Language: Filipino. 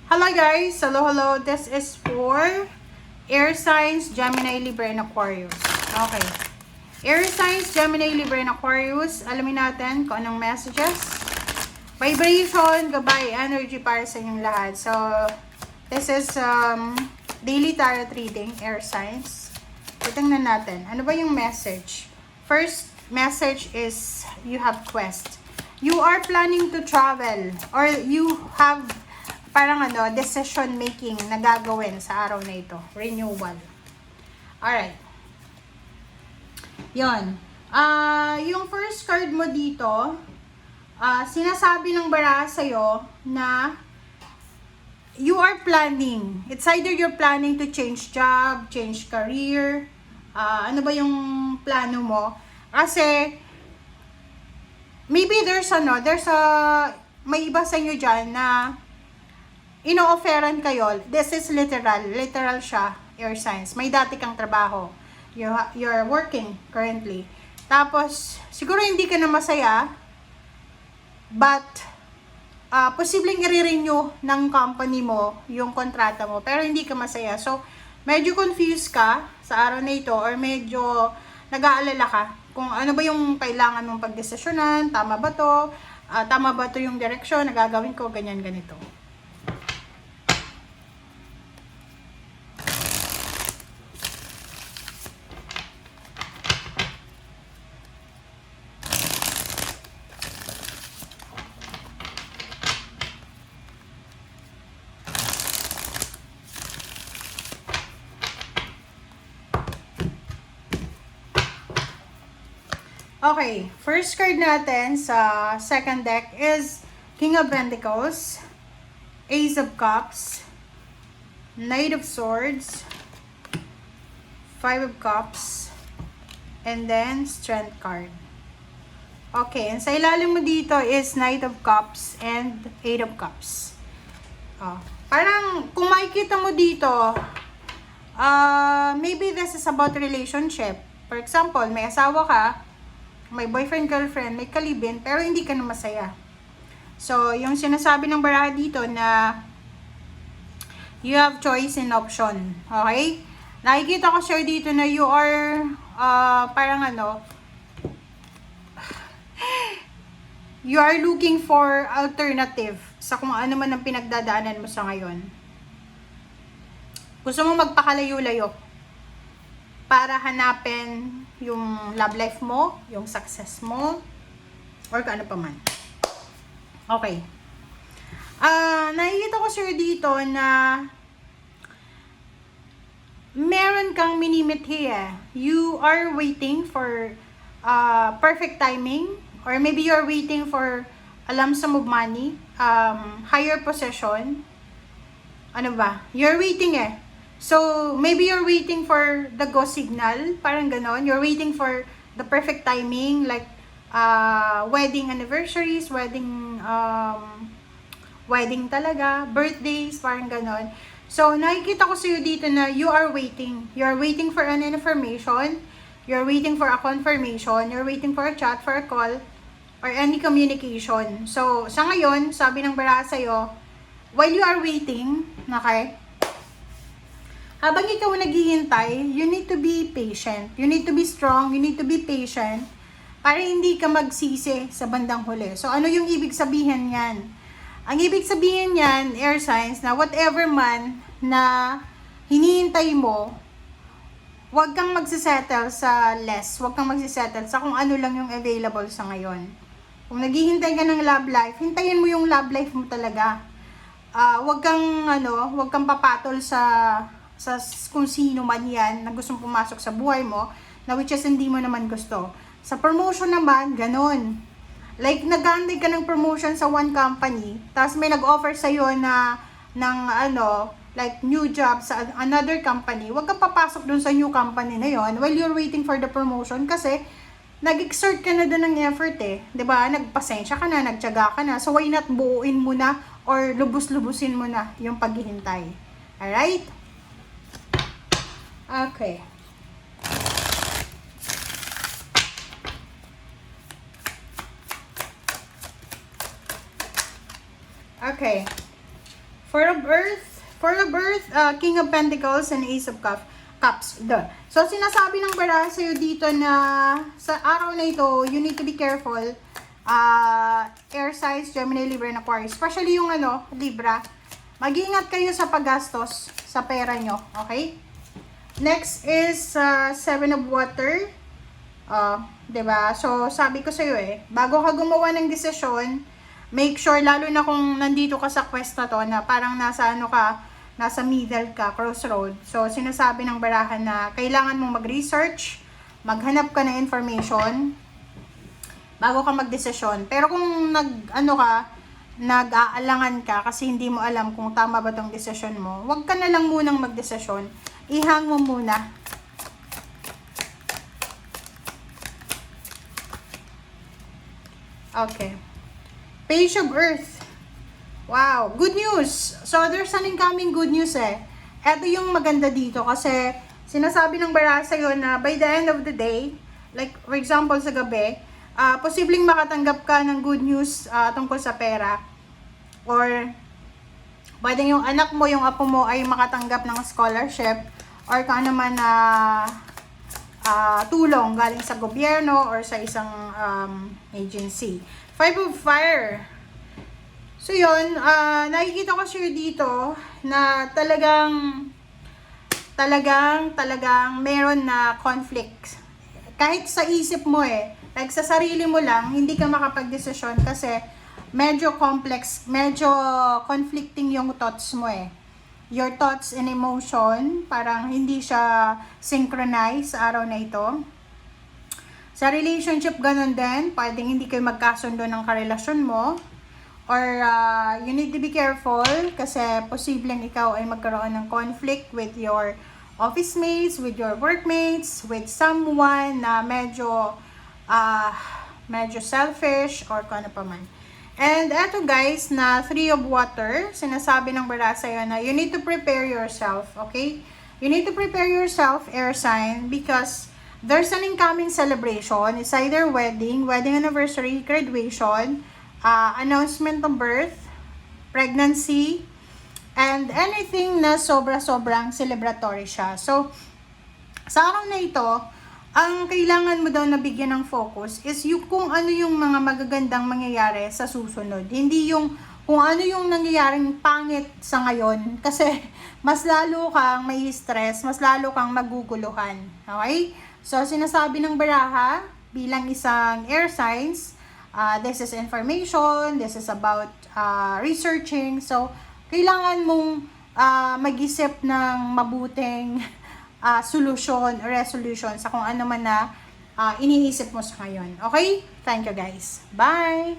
Hello guys! Hello. This is for Air Signs, Gemini, Libra, and Aquarius. Okay. Air Signs, Gemini, Libra, and Aquarius. Alamin natin kung anong messages. Vibration, gabay, energy para sa inyong lahat. So, this is daily tarot reading, Air Signs. Tingnan natin. Ano ba yung message? First message is you have quest. You are planning to travel or you have parang decision making na gagawin sa araw na ito. Renewal. Alright. Yon. Yung first card mo dito, sinasabi ng baraha sa'yo na you are planning. It's either you're planning to change job, change career. Ano ba yung plano mo? Kasi, maybe may iba sa inyo dyan na ino-offeran kayo. This is literal siya, Air Signs. May dati kang trabaho. You're working currently. Tapos, siguro hindi ka na masaya, but, posibleng i-renew ng company mo yung kontrata mo, pero hindi ka masaya. So, medyo confused ka sa araw na ito, or medyo nag-aalala ka kung ano ba yung kailangan mong pagdesisyonan, tama ba to yung direksyon na gagawin ko, ganyan, ganito. Okay, first card natin sa second deck is King of Pentacles, Ace of Cups, Knight of Swords, Five of Cups, and then Strength card. Okay, and sa ilalim mo dito is Knight of Cups and Eight of Cups. Parang kung makikita mo dito, maybe this is about relationship. For example, may asawa ka, may boyfriend, girlfriend, may kalibin, pero hindi ka na masaya. So, yung sinasabi ng baraha dito na you have choice and option. Okay? Nakikita ko sir dito na you are, you are looking for alternative sa kung ano man ang pinagdadaanan mo sa ngayon. Gusto mo magpakalayo-layo para hanapin yung love life mo, yung success mo, or kung ano pa man. Okay. Nakikita ko sir dito na meron kang minimithi eh. You are waiting for perfect timing, or maybe you're waiting for a lump sum of money, higher possession. Ano ba? You're waiting eh. So, maybe you're waiting for the go signal, parang ganon. You're waiting for the perfect timing, like wedding anniversaries, wedding talaga, birthdays, parang ganon. So, nakikita ko sa'yo dito na you are waiting. You're waiting for an information, you're waiting for a confirmation, you're waiting for a chat, for a call, or any communication. So, sa ngayon, sabi ng baraha sa'yo, while you are waiting, okay, habang ikaw naghihintay, you need to be patient. You need to be strong. You need to be patient para hindi ka magsisi sa bandang huli. So, ano yung ibig sabihin yan? Ang ibig sabihin yan, Air Signs, na whatever man na hinihintay mo, huwag kang magsisettle sa less. Huwag kang magsisettle sa kung ano lang yung available sa ngayon. Kung naghihintay ka ng love life, hintayin mo yung love life mo talaga. Huwag kang papatol sa kung sino man yan na gustong pumasok sa buhay mo, na which is hindi mo naman gusto. Sa promotion naman, ganun. Like, nag-antay ka ng promotion sa one company, tapos may nag-offer sa'yo like new job sa another company, huwag kang papasok dun sa new company na yon while you're waiting for the promotion, kasi nag-exert ka na dun ng effort eh. 'Di ba? Nagpasensya ka na, nagtiyaga ka na, so why not buuin mo na or lubos-lubusin mo na yung paghihintay. Alright? Okay. Okay. Four of Earth, King of Pentacles, and Ace of Cups. Duh. So, sinasabi ng baraha sa'yo dito na sa araw na ito, you need to be careful. Air signs, Gemini, Libra, and Aquarius. Especially yung Libra. Mag-iingat kayo sa paggastos sa pera nyo. Okay? Next is Seven of Water. Diba? So, sabi ko sa'yo bago ka gumawa ng desisyon, make sure, lalo na kung nandito ka sa quest na to, na parang nasa nasa middle ka, crossroad. So, sinasabi ng barahan na kailangan mong mag-research, maghanap ka ng information, bago ka magdesisyon. Pero kung nag-aalangan ka kasi hindi mo alam kung tama ba tong desisyon mo, wag ka na lang munang magdesisyon. Ihang mo muna. Okay. Page of Earth. Wow, good news. So, there's an incoming good news Ito yung maganda dito kasi sinasabi ng baraha sa'yo na by the end of the day, like for example sa gabi, posibleng makatanggap ka ng good news tungkol sa pera. Or, pwedeng yung anak mo, yung apo mo ay makatanggap ng scholarship or kung ano man na tulong galing sa gobyerno or sa isang agency. Five of Fire. So yun, nakikita ko sure dito na talagang meron na conflict. Kahit sa isip mo like sa sarili mo lang, hindi ka makapag-desisyon kasi medyo complex, medyo conflicting yung thoughts mo Your thoughts and emotion, parang hindi siya synchronized sa araw na ito. Sa relationship, ganun din. Pwedeng hindi kayo magkasundo ng karelasyon mo. Or you need to be careful kasi posibleng ikaw ay magkaroon ng conflict with your office mates, with your workmates, with someone na medyo selfish or kung ano pa man. And eto guys, na Three of Water, sinasabi ng baraha sa'yo na you need to prepare yourself, okay? You need to prepare yourself, air sign, because there's an incoming celebration. It's either wedding anniversary, graduation, announcement of birth, pregnancy, and anything na sobrang celebratory siya. So, sa araw na ito, ang kailangan mo daw na bigyan ng focus is yung kung ano yung mga magagandang mangyayari sa susunod. Hindi yung kung ano yung nangyayaring pangit sa ngayon. Kasi mas lalo kang may stress, mas lalo kang maguguluhan. Okay? So, sinasabi ng baraha bilang isang air signs, this is information, this is about researching. So, kailangan mong mag-isip ng mabuting solusyon or resolution sa kung ano man na iniisip mo sa ngayon. Okay? Thank you guys. Bye!